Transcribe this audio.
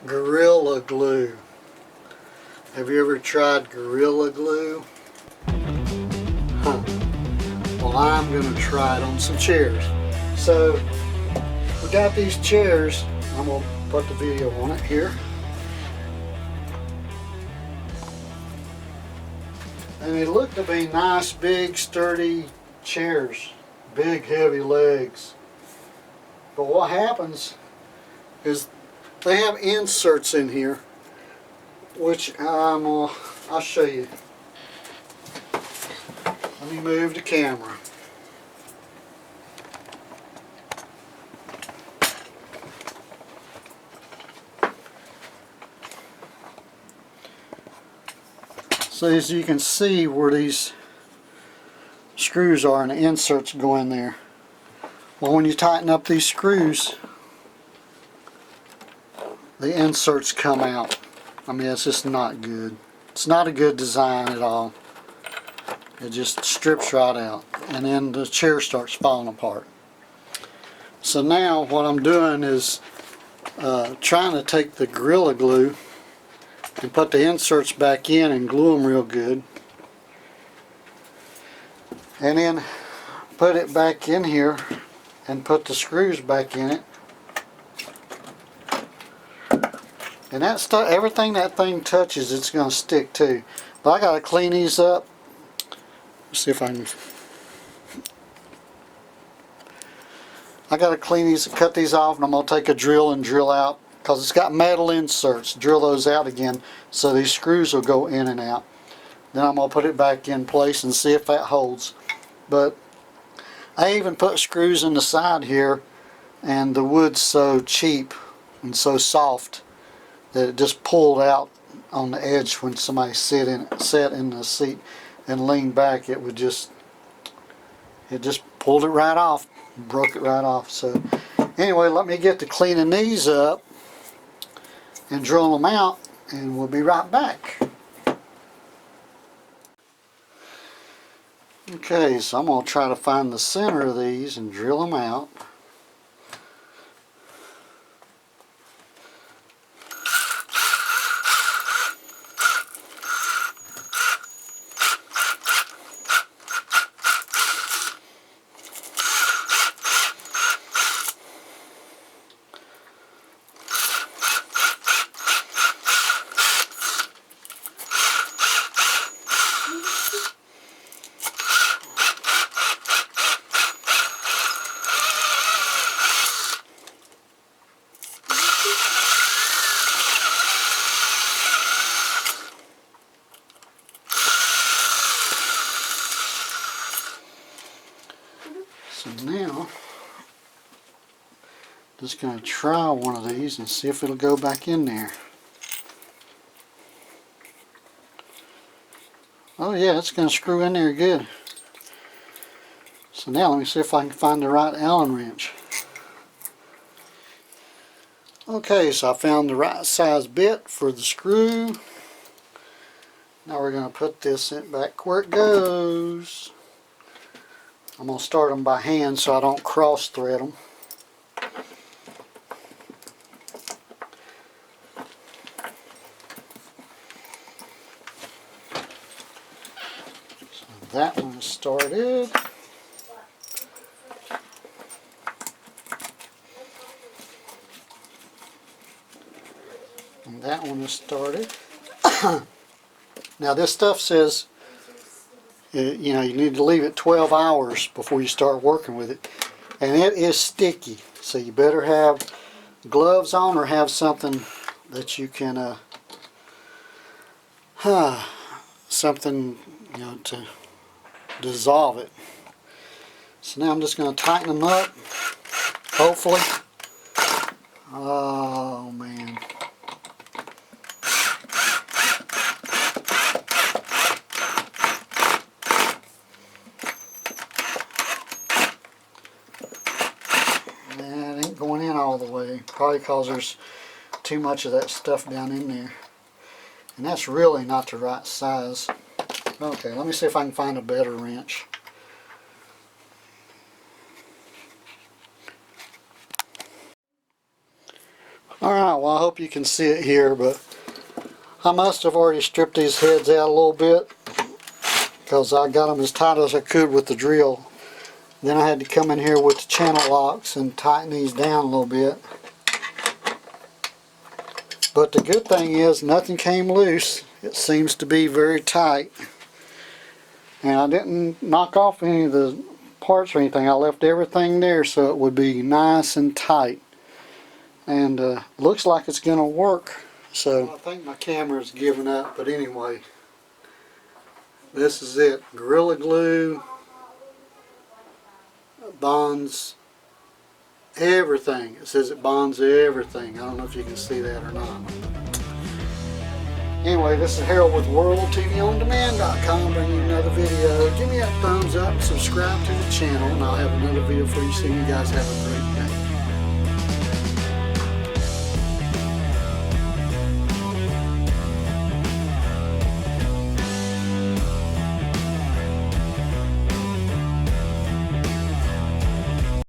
Gorilla Glue. Have you ever tried Gorilla Glue? Huh. Well, I'm going to try it on some chairs. So, we got these chairs. I'm going to put the video on it here. And they look to be nice, big, sturdy chairs. Big, heavy legs. But what happens is they have inserts in here, which I'll show you. Let me move the camera. So as you can see where these screws are and the inserts go in there. Well, when you tighten up these screws, the inserts come out. I mean, it's just not good. It's not a good design at all. It just strips right out, and then the chair starts falling apart. So now what I'm doing is trying to take the Gorilla Glue and put the inserts back in and glue them real good, and then put it back in here and put the screws back in it. And that stuff, everything that thing touches, it's going to stick to. But I got to clean these up. Let's see if I can. I got to clean these, cut these off, and I'm going to take a drill and drill out, because it's got metal inserts. Drill those out again so these screws will go in and out. Then I'm going to put it back in place and see if that holds. But I even put screws in the side here, and the wood's so cheap and so soft that it just pulled out on the edge when somebody sat in the seat and leaned back. It just pulled it right off, broke it right off. So anyway, let me get to cleaning these up and drill them out, and we'll be right back. Okay, so I'm going to try to find the center of these and drill them out. So now, just going to try one of these and see if it'll go back in there. Oh yeah, it's going to screw in there good. So now let me see if I can find the right Allen wrench. Okay, so I found the right size bit for the screw. Now we're going to put this back where it goes. I'm going to start them by hand so I don't cross thread them. So that one is started. And that one is started. Now this stuff says you know, you need to leave it 12 hours before you start working with it, and it is sticky, so you better have gloves on or have something that you can something, you know, to dissolve it. So now I'm just going to tighten them up, hopefully. Oh man. Going in all the way, probably because there's too much of that stuff down in there, and that's really not the right size. Okay, let me see if I can find a better wrench. Alright, well well, I hope you can see it here, but I must have already stripped these heads out a little bit because I got them as tight as I could with the drill. Then I had to come in here with the channel locks and tighten these down a little bit. But the good thing is nothing came loose. It seems to be very tight. And I didn't knock off any of the parts or anything. I left everything there so it would be nice and tight. And looks like it's going to work. So I think my camera's giving up, but anyway, this is it. Gorilla Glue bonds everything. It says it bonds everything. I don't know if you can see that or not. Anyway, this is Harold with WorldTVOnDemand.com bringing you another video. Give me a thumbs up, subscribe to the channel, and I'll have another video for you soon. You guys have a great